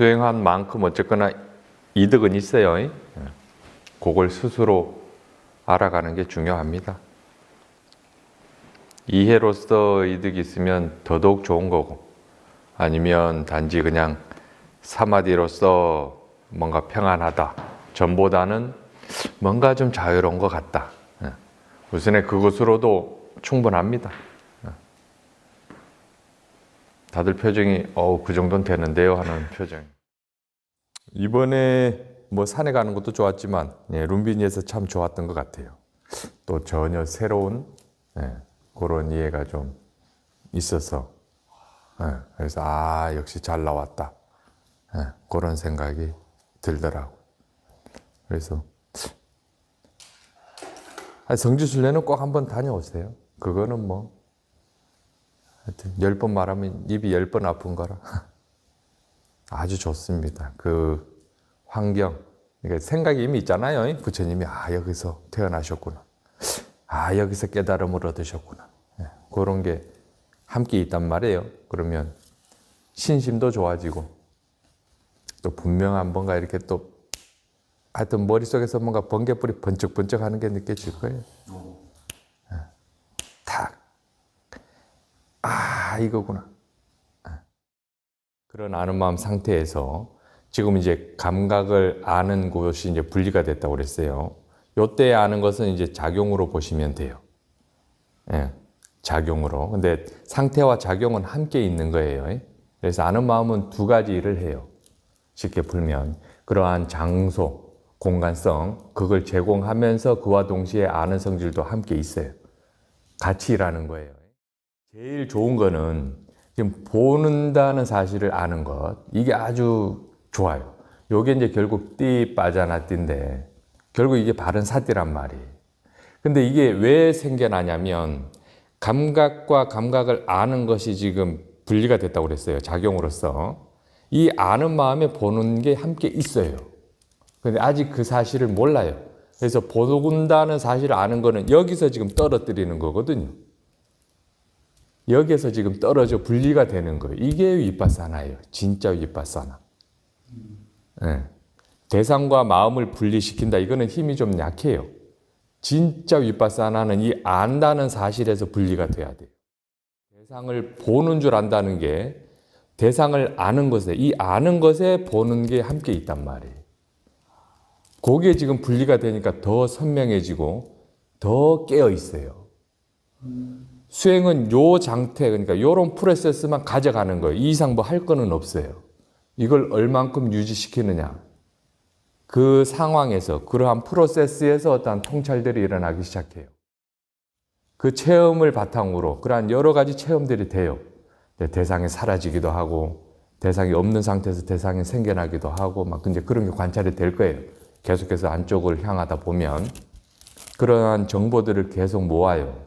수행한 만큼 어쨌거나 이득은 있어요. 그걸 스스로 알아가는 게 중요합니다. 이해로서 이득이 있으면 더더욱 좋은 거고, 아니면 단지 그냥 사마디로서 뭔가 평안하다, 전보다는 뭔가 좀 자유로운 것 같다, 우선에 그것으로도 충분합니다. 다들 표정이 그 정도는 되는데요 하는 표정. 이번에 뭐 산에 가는 것도 좋았지만 룸비니에서 참 좋았던 것 같아요. 또 전혀 새로운 그런 이해가 좀 있어서, 그래서 역시 잘 나왔다, 그런 생각이 들더라고요. 그래서 성지순례는 꼭 한번 다녀오세요. 그거는 뭐 하여튼 10번 말하면 입이 10번 아픈 거라 아주 좋습니다. 그 환경, 그러니까 생각이 이미 있잖아요. 부처님이 여기서 태어나셨구나, 여기서 깨달음을 얻으셨구나, 그런 게 함께 있단 말이에요. 그러면 신심도 좋아지고, 또 분명한 뭔가 이렇게 또 하여튼 머릿속에서 뭔가 번개불이 번쩍번쩍 하는 게 느껴질 거예요. 탁, 이거구나. 그런 아는 마음 상태에서 지금 이제 감각을 아는 곳이 이제 분리가 됐다고 그랬어요. 요때 아는 것은 이제 작용으로 보시면 돼요. 작용으로. 근데 상태와 작용은 함께 있는 거예요. 그래서 아는 마음은 두 가지 일을 해요. 쉽게 풀면 그러한 장소, 공간성, 그걸 제공하면서 그와 동시에 아는 성질도 함께 있어요. 같이 일하는 거예요. 제일 좋은 거는 지금 보는다는 사실을 아는 것, 이게 아주 좋아요. 요게 이제 결국 띠 빠져나 띠인데, 결국 이게 바른 사띠란 말이에요. 근데 이게 왜 생겨나냐면 감각과 감각을 아는 것이 지금 분리가 됐다고 그랬어요. 작용으로서. 이 아는 마음에 보는 게 함께 있어요. 근데 아직 그 사실을 몰라요. 그래서 본다는 사실을 아는 거는 여기서 지금 떨어뜨리는 거거든요. 여기에서 지금 떨어져 분리가 되는 거예요. 이게 위파사나예요. 진짜 위파사나. 대상과 마음을 분리시킨다. 이거는 힘이 좀 약해요. 진짜 위파사나는 이 안다는 사실에서 분리가 돼야 돼요. 대상을 보는 줄 안다는 게 대상을 아는 것에, 이 아는 것에 보는 게 함께 있단 말이에요. 거기에 지금 분리가 되니까 더 선명해지고 더 깨어 있어요. 수행은 요 장태, 그러니까 요런 프로세스만 가져가는 거예요. 이 이상 뭐 할 거는 없어요. 이걸 얼만큼 유지시키느냐. 그 상황에서, 그러한 프로세스에서 어떠한 통찰들이 일어나기 시작해요. 그 체험을 바탕으로 그러한 여러 가지 체험들이 돼요. 대상이 사라지기도 하고, 대상이 없는 상태에서 대상이 생겨나기도 하고, 막 이제 그런 게 관찰이 될 거예요. 계속해서 안쪽을 향하다 보면. 그러한 정보들을 계속 모아요.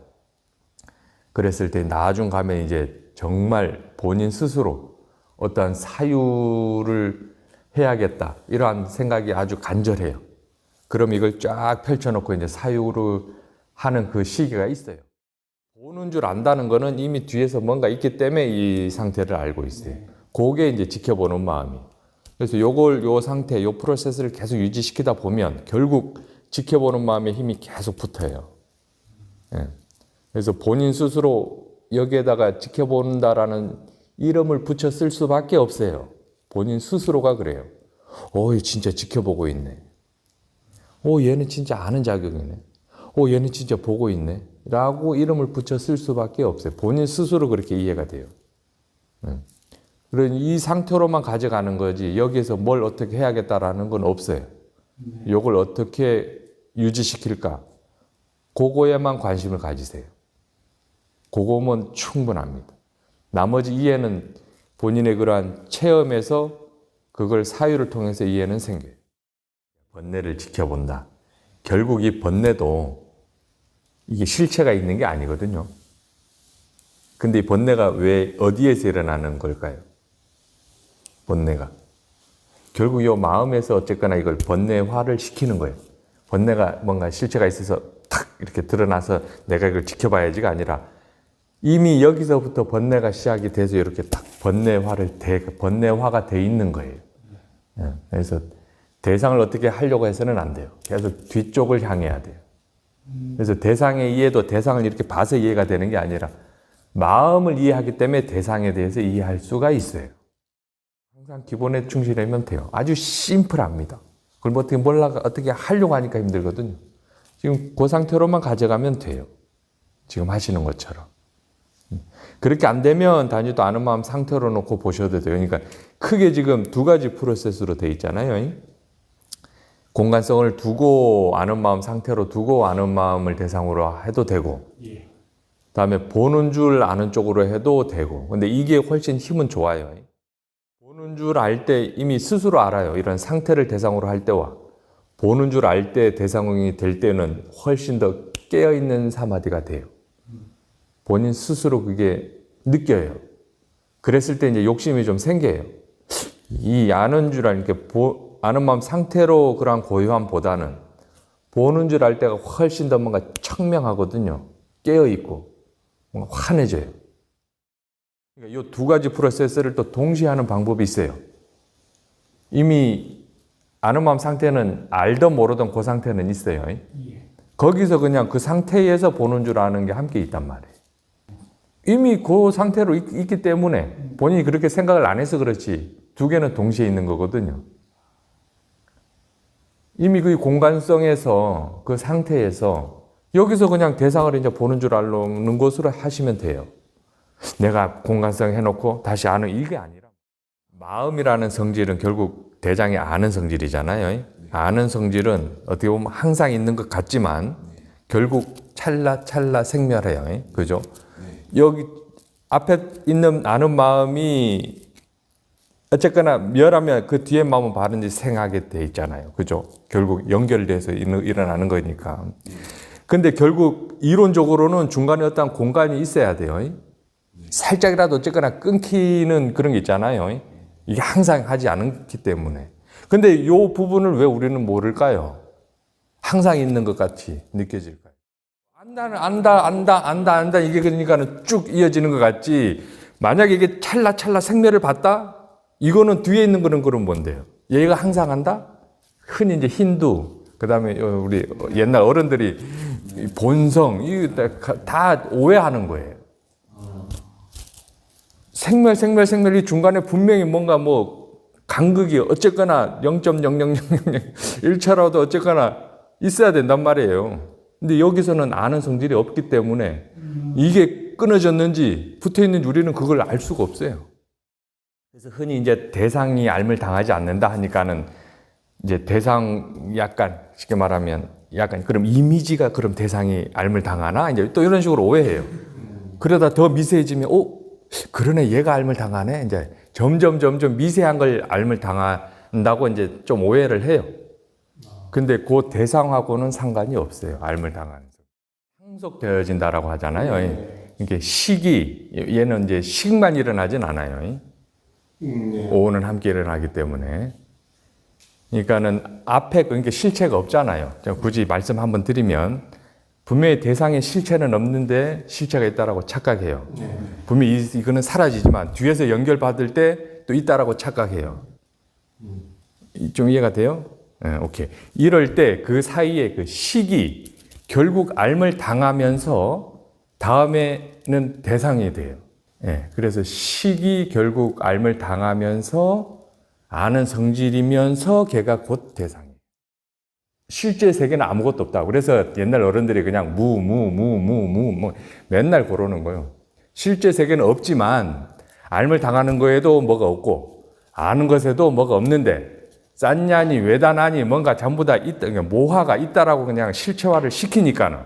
그랬을 때 나중 가면 이제 정말 본인 스스로 어떠한 사유를 해야겠다, 이러한 생각이 아주 간절해요. 그럼 이걸 쫙 펼쳐놓고 이제 사유를 하는 그 시기가 있어요. 보는 줄 안다는 거는 이미 뒤에서 뭔가 있기 때문에 이 상태를 알고 있어요. 그게 이제 지켜보는 마음이. 그래서 요 상태, 요 프로세스를 계속 유지시키다 보면 결국 지켜보는 마음의 힘이 계속 붙어요. 그래서 본인 스스로 여기에다가 지켜본다라는 이름을 붙여 쓸 수밖에 없어요. 본인 스스로가 그래요. 진짜 지켜보고 있네. 얘는 진짜 아는 자격이네. 얘는 진짜 보고 있네. 라고 이름을 붙여 쓸 수밖에 없어요. 본인 스스로 그렇게 이해가 돼요. 그런 이 상태로만 가져가는 거지 여기에서 뭘 어떻게 해야겠다라는 건 없어요. 이걸 어떻게 유지시킬까? 그거에만 관심을 가지세요. 그거면 충분합니다. 나머지 이해는 본인의 그러한 체험에서 그걸 사유를 통해서 이해는 생겨요. 번뇌를 지켜본다. 결국 이 번뇌도 이게 실체가 있는 게 아니거든요. 근데 이 번뇌가 왜 어디에서 일어나는 걸까요? 번뇌가. 결국 이 마음에서 어쨌거나 이걸 번뇌화를 시키는 거예요. 번뇌가 뭔가 실체가 있어서 탁 이렇게 드러나서 내가 이걸 지켜봐야지가 아니라 이미 여기서부터 번뇌가 시작이 돼서 이렇게 딱 번뇌화가 돼 있는 거예요. 그래서 대상을 어떻게 하려고 해서는 안 돼요. 계속 뒤쪽을 향해야 돼요. 그래서 대상의 이해도 대상을 이렇게 봐서 이해가 되는 게 아니라 마음을 이해하기 때문에 대상에 대해서 이해할 수가 있어요. 항상 기본에 충실하면 돼요. 아주 심플합니다. 그걸 뭐 어떻게 하려고 하니까 힘들거든요. 지금 그 상태로만 가져가면 돼요. 지금 하시는 것처럼. 그렇게 안 되면 단위도 아는 마음 상태로 놓고 보셔도 돼요. 그러니까 크게 지금 두 가지 프로세스로 되어 있잖아요. 공간성을 두고 아는 마음 상태로 두고 아는 마음을 대상으로 해도 되고, 그다음에 보는 줄 아는 쪽으로 해도 되고. 근데 이게 훨씬 힘은 좋아요. 보는 줄 알 때 이미 스스로 알아요. 이런 상태를 대상으로 할 때와 보는 줄 알 때 대상이 될 때는 훨씬 더 깨어있는 사마디가 돼요. 본인 스스로 그게 느껴요. 그랬을 때 이제 욕심이 좀 생겨요. 이 아는 줄 아는 게 아는 마음 상태로 그러한 고요함보다는 보는 줄 알 때가 훨씬 더 뭔가 청명하거든요. 깨어있고 뭔가 환해져요. 그러니까 이 두 가지 프로세스를 또 동시에 하는 방법이 있어요. 이미 아는 마음 상태는 알던 모르던 그 상태는 있어요. 거기서 그냥 그 상태에서 보는 줄 아는 게 함께 있단 말이에요. 이미 그 상태로 있기 때문에 본인이 그렇게 생각을 안 해서 그렇지 두 개는 동시에 있는 거거든요. 이미 그 공간성에서 그 상태에서 여기서 그냥 대상을 이제 보는 줄 아는 것으로 하시면 돼요. 내가 공간성 해놓고 다시 아는 이게 아니라 마음이라는 성질은 결국 대장이 아는 성질이잖아요. 아는 성질은 어떻게 보면 항상 있는 것 같지만 결국 찰나찰나 생멸해요. 그죠? 여기 앞에 있는 아는 마음이 어쨌거나 멸하면 그 뒤에 마음은 바른지 생하게 돼 있잖아요. 그죠? 결국 연결돼서 일어나는 거니까. 근데 결국 이론적으로는 중간에 어떤 공간이 있어야 돼요. 살짝이라도 어쨌거나 끊기는 그런 게 있잖아요. 이게 항상 하지 않기 때문에. 근데 이 부분을 왜 우리는 모를까요? 항상 있는 것 같이 느껴질까요? 안다. 이게 그러니까는 쭉 이어지는 것 같지. 만약에 이게 찰나 생멸을 봤다? 이거는 뒤에 있는 거는 그럼 뭔데요? 얘가 항상 한다? 흔히 이제 힌두, 그 다음에 우리 옛날 어른들이 본성, 이거 다 오해하는 거예요. 생멸이 중간에 분명히 뭔가 뭐 간극이 어쨌거나 0.00001초라도 어쨌거나 있어야 된단 말이에요. 근데 여기서는 아는 성질이 없기 때문에 이게 끊어졌는지 붙어있는지 우리는 그걸 알 수가 없어요. 그래서 흔히 이제 대상이 알물 당하지 않는다 하니까는 이제 대상 약간 쉽게 말하면 약간 그럼 이미지가 그럼 대상이 알물 당하나? 이제 또 이런 식으로 오해해요. 그러다 더 미세해지면 그러네 얘가 알물 당하네. 이제 점점 미세한 걸 알물 당한다고 이제 좀 오해를 해요. 근데 그 대상하고는 상관이 없어요. 알물 당하는. 상속되어진다라고 하잖아요. 이게 식이 얘는 이제 식만 일어나진 않아요. 오는 함께 일어나기 때문에. 그러니까는 앞에 그러니까 실체가 없잖아요. 제가 굳이 말씀 한번 드리면 분명히 대상에 실체는 없는데 실체가 있다라고 착각해요. 분명히 이거는 사라지지만 뒤에서 연결받을 때 또 있다라고 착각해요. 좀 이해가 돼요? 네, 오케이. 이럴 때 그 사이에 그 식이 결국 알물 당하면서 다음에는 대상이 돼요. 네, 그래서 식이 결국 알물 당하면서 아는 성질이면서 걔가 곧 대상이에요. 실제 세계는 아무것도 없다. 그래서 옛날 어른들이 그냥 뭐 맨날 그러는 거예요. 실제 세계는 없지만 알물 당하는 거에도 뭐가 없고 아는 것에도 뭐가 없는데 짠냐니 외다나니 뭔가 전부 다 있다, 모화가 있다라고 그냥 실체화를 시키니까는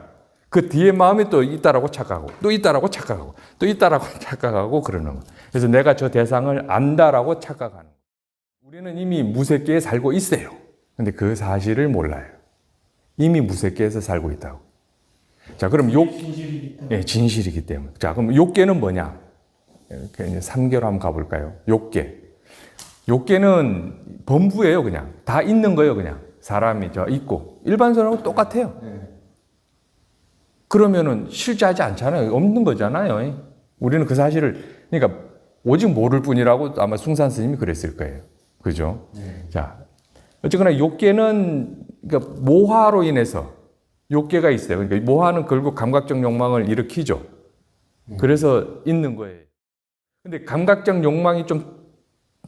그 뒤에 마음이 또 있다라고 착각하고 또 있다라고 착각하고 또 있다라고 착각하고 그러는 거예요. 그래서 내가 저 대상을 안다라고 착각하는 거예요. 우리는 이미 무색계에 살고 있어요. 근데 그 사실을 몰라요. 이미 무색계에서 살고 있다고. 자, 그럼 진실이기 때문에. 자, 그럼 욕계는 뭐냐? 이렇게 이제 3개로 한번 가볼까요? 욕계는 범부예요, 그냥. 다 있는 거예요, 그냥. 사람이 있고. 일반 사람하고 똑같아요. 그러면은 실제하지 않잖아요. 없는 거잖아요. 우리는 그 사실을, 그러니까 오직 모를 뿐이라고 아마 숭산 스님이 그랬을 거예요. 그죠? 자, 어쨌거나 욕계는 그러니까 모화로 인해서 욕계가 있어요. 그러니까 모화는 결국 감각적 욕망을 일으키죠. 그래서 있는 거예요. 근데 감각적 욕망이 좀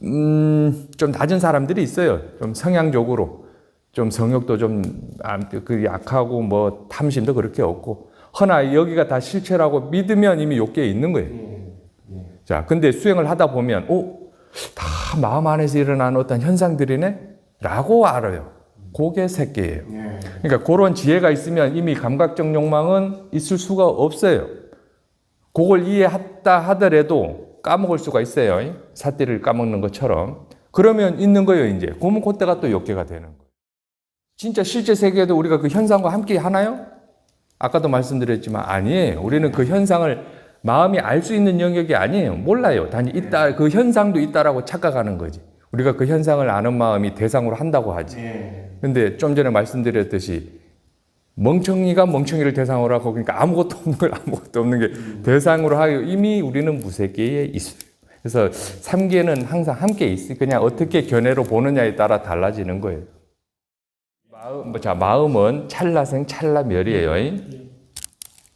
낮은 사람들이 있어요. 좀 성향적으로. 좀 성욕도 좀 약하고 뭐 탐심도 그렇게 없고. 허나 여기가 다 실체라고 믿으면 이미 욕계에 있는 거예요. 자, 근데 수행을 하다 보면, 다 마음 안에서 일어나는 어떤 현상들이네? 라고 알아요. 그게 색계예요. 그러니까 그런 지혜가 있으면 이미 감각적 욕망은 있을 수가 없어요. 그걸 이해했다 하더라도 까먹을 수가 있어요. 사띠를 까먹는 것처럼. 그러면 있는 거예요, 이제. 그러면 그때가 또 욕계가 되는 거예요. 진짜 실제 세계에도 우리가 그 현상과 함께 하나요? 아까도 말씀드렸지만 아니에요. 우리는 그 현상을 마음이 알 수 있는 영역이 아니에요. 몰라요. 단지 있다, 그 현상도 있다라고 착각하는 거지. 우리가 그 현상을 아는 마음이 대상으로 한다고 하지. 근데 좀 전에 말씀드렸듯이 멍청이가 멍청이를 대상으로 하고 그러니까 아무것도 없는 게 대상으로 하여 이미 우리는 무색계에 있어요. 그래서 삼계는 항상 함께 있어요. 그냥 어떻게 견해로 보느냐에 따라 달라지는 거예요. 마음은 찰나생 찰나멸이에요.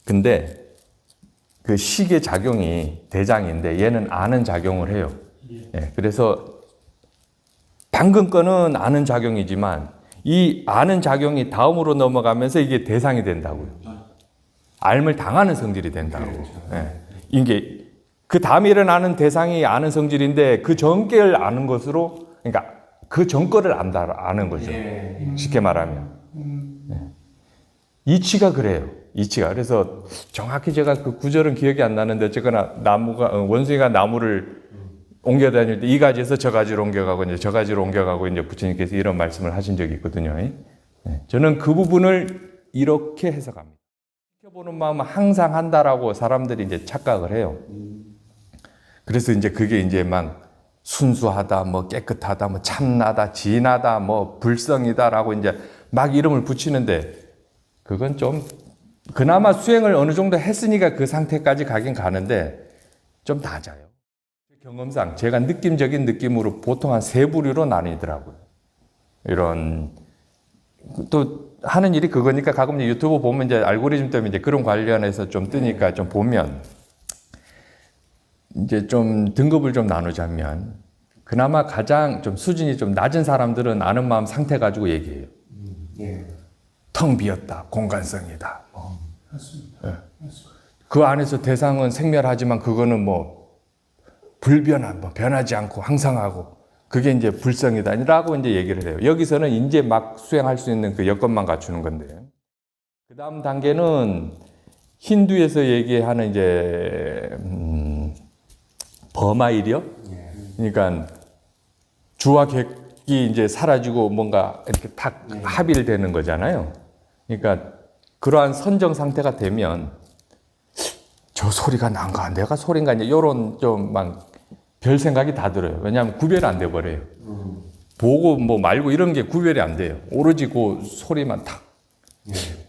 근데 그 식의 작용이 대장인데 얘는 아는 작용을 해요. 그래서 방금 거는 아는 작용이지만 이 아는 작용이 다음으로 넘어가면서 이게 대상이 된다고요. 알물 당하는 성질이 된다고. 이게 그 다음에 일어나는 대상이 아는 성질인데 그 전계를 아는 것으로, 그러니까 그 전거를 아는 거죠. 쉽게 말하면. 이치가 그래요. 이치가. 그래서 정확히 제가 그 구절은 기억이 안 나는데 어쨌거나 원숭이가 나무를 옮겨 다닐 때 이 가지에서 저 가지로 옮겨가고 이제 저 가지로 옮겨가고 이제 부처님께서 이런 말씀을 하신 적이 있거든요. 저는 그 부분을 이렇게 해석합니다. 지켜보는 마음은 항상 한다라고 사람들이 이제 착각을 해요. 그래서 이제 그게 이제 막 순수하다, 뭐 깨끗하다, 뭐 참나다, 진하다, 뭐 불성이다라고 이제 막 이름을 붙이는데 그건 좀 그나마 수행을 어느 정도 했으니까 그 상태까지 가긴 가는데 좀 낮아요. 경험상 제가 느낌적인 느낌으로 보통 한 세 부류로 나뉘더라고요. 이런 또 하는 일이 그거니까 가끔 유튜브 보면 이제 알고리즘 때문에 이제 그런 관련해서 좀 뜨니까 좀 보면 이제 좀 등급을 좀 나누자면 그나마 가장 좀 수준이 좀 낮은 사람들은 아는 마음 상태 가지고 얘기해요. 텅 비었다, 공간성이다. 맞습니다. 그 안에서 대상은 생멸하지만 그거는 뭐 불변한, 뭐 변하지 않고 항상하고 그게 이제 불성이다라고 이제 얘기를 해요. 여기서는 이제 막 수행할 수 있는 그 여건만 갖추는 건데. 그 다음 단계는 힌두에서 얘기하는 이제 버마일이요. 그러니까 주와 객이 이제 사라지고 뭔가 이렇게 탁 합일되는 거잖아요. 그러니까 그러한 선정 상태가 되면 저 소리가 난가? 내가 소리인가? 이제 이런 좀 막 별 생각이 다 들어요. 왜냐하면 구별이 안 돼 버려요. 보고 뭐 말고 이런 게 구별이 안 돼요. 오로지 그 소리만 탁.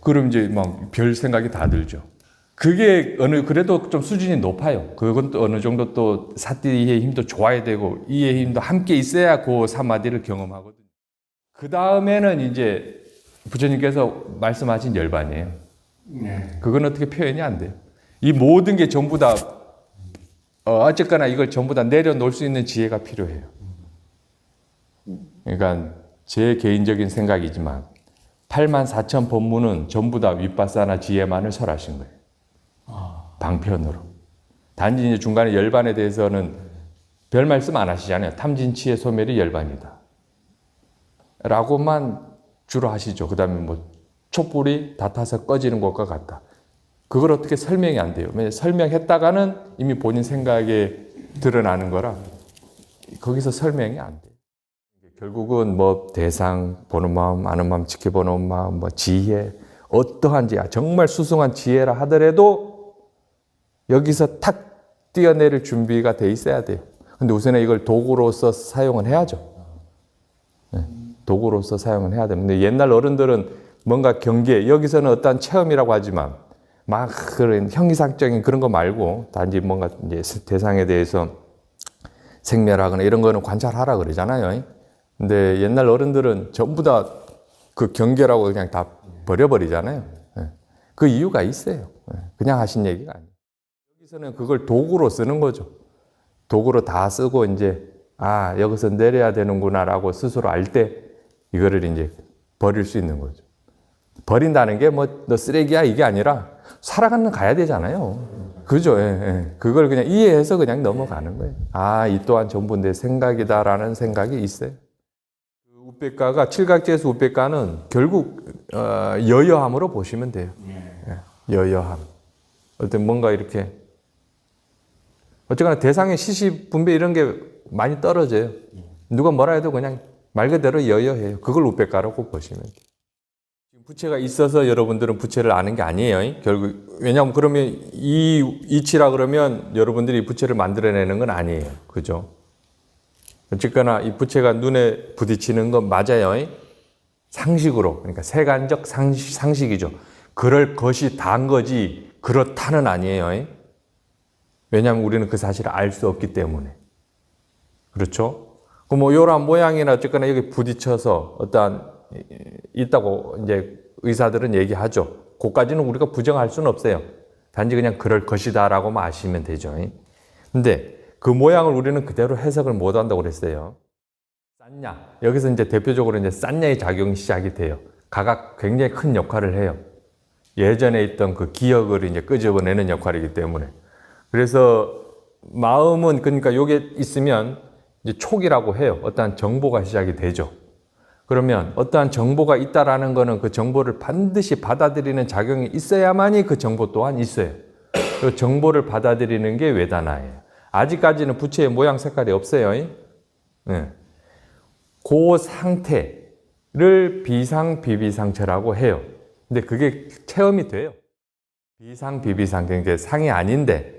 그럼 이제 막 별 생각이 다 들죠. 그게 그래도 좀 수준이 높아요. 그건 또 어느 정도 또 사띠의 힘도 좋아야 되고 이의 힘도 함께 있어야 그 사마디를 경험하거든요. 그 다음에는 이제 부처님께서 말씀하신 열반이에요. 그건 어떻게 표현이 안 돼요. 이 모든 게 전부 다 어쨌거나 이걸 전부 다 내려놓을 수 있는 지혜가 필요해요. 그러니까 제 개인적인 생각이지만 84,000 법문은 전부 다 윗바사나 지혜만을 설하신 거예요. 방편으로. 단지 이제 중간에 열반에 대해서는 별 말씀 안 하시잖아요. 탐진치의 소멸이 열반이다. 라고만 주로 하시죠. 그 다음에 뭐 촛불이 다 타서 꺼지는 것과 같다. 그걸 어떻게 설명이 안 돼요. 설명했다가는 이미 본인 생각에 드러나는 거라 거기서 설명이 안 돼요. 결국은 뭐 대상, 보는 마음, 아는 마음, 지켜보는 마음, 뭐 지혜, 어떠한 지혜, 정말 수승한 지혜라 하더라도 여기서 탁 뛰어내릴 준비가 돼 있어야 돼요. 근데 우선은 이걸 도구로서 사용을 해야죠. 도구로서 사용을 해야 됩니다. 근데 옛날 어른들은 뭔가 경계, 여기서는 어떠한 체험이라고 하지만 막 그런 형이상적인 그런 거 말고 단지 뭔가 이제 대상에 대해서 생멸하거나 이런 거는 관찰하라 그러잖아요. 근데 옛날 어른들은 전부 다 그 경계라고 그냥 다 버려버리잖아요. 예. 그 이유가 있어요. 예. 그냥 하신 얘기가 아니에요. 여기서는 그걸 도구로 쓰는 거죠. 도구로 다 쓰고 이제 여기서 내려야 되는구나라고 스스로 알 때 이거를 이제 버릴 수 있는 거죠. 버린다는 게 뭐 너 쓰레기야 이게 아니라 살아가는 가야 되잖아요. 그죠? 예, 예. 그걸 그냥 이해해서 그냥 넘어가는 거예요. 이 또한 전부 내 생각이다라는 생각이 있어요. 우백가가 칠각지에서 우백가는 결국 여여함으로 보시면 돼요. 예. 여여함. 어떤 뭔가 이렇게 어쨌거나 대상의 시시 분배 이런 게 많이 떨어져요. 누가 뭐라 해도 그냥 말 그대로 여여해요. 그걸 우백가라고 보시면 돼요. 부채가 있어서 여러분들은 부채를 아는 게 아니에요. 결국 왜냐하면 그러면 이 이치라 그러면 여러분들이 부채를 만들어내는 건 아니에요. 그죠? 어쨌거나 이 부채가 눈에 부딪히는 건 맞아요. 상식으로 그러니까 세간적 상식이죠. 그럴 것이 다인 거지 그렇다는 아니에요. 왜냐하면 우리는 그 사실을 알 수 없기 때문에. 그렇죠? 그 뭐 요런 모양이나 어쨌거나 여기 부딪혀서 어떠한 있다고 이제 의사들은 얘기하죠. 그까지는 우리가 부정할 수는 없어요. 단지 그냥 그럴 것이다라고만 아시면 되죠. 근데 그 모양을 우리는 그대로 해석을 못 한다고 그랬어요. 싼냐. 여기서 이제 대표적으로 이제 싼냐의 작용이 시작이 돼요. 가가 굉장히 큰 역할을 해요. 예전에 있던 그 기억을 이제 끄집어내는 역할이기 때문에. 그래서 마음은 그러니까 요게 있으면 이제 촉이라고 해요. 어떠한 정보가 시작이 되죠. 그러면 어떠한 정보가 있다라는 거는 그 정보를 반드시 받아들이는 작용이 있어야만이 그 정보 또한 있어요. 그 정보를 받아들이는 게 외다나예요. 아직까지는 부채의 모양 색깔이 없어요. 네. 그 상태를 비상, 비비상처라고 해요. 근데 그게 체험이 돼요. 비상, 비비상. 그러니까 상이 아닌데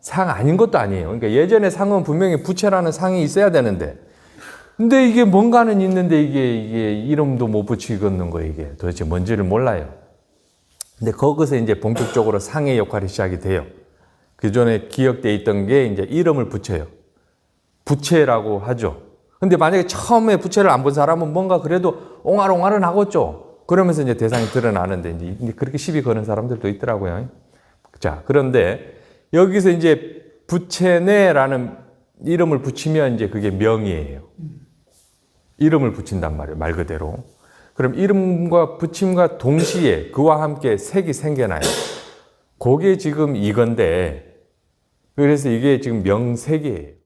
상 아닌 것도 아니에요. 그러니까 예전에 상은 분명히 부채라는 상이 있어야 되는데 근데 이게 뭔가는 있는데 이게 이름도 못 붙이겠는 거예요. 이게 도대체 뭔지를 몰라요. 근데 거기서 이제 본격적으로 상의 역할이 시작이 돼요. 그 전에 기억되어 있던 게 이제 이름을 붙여요. 부채라고 하죠. 근데 만약에 처음에 부채를 안 본 사람은 뭔가 그래도 옹알옹알은 하겠죠. 그러면서 이제 대상이 드러나는데 이제 그렇게 시비 거는 사람들도 있더라고요. 자, 그런데 여기서 이제 부채네라는 이름을 붙이면 이제 그게 명이에요. 이름을 붙인단 말이에요. 말 그대로. 그럼 이름과 붙임과 동시에 그와 함께 색이 생겨나요. 그게 지금 이건데 그래서 이게 지금 명색이에요.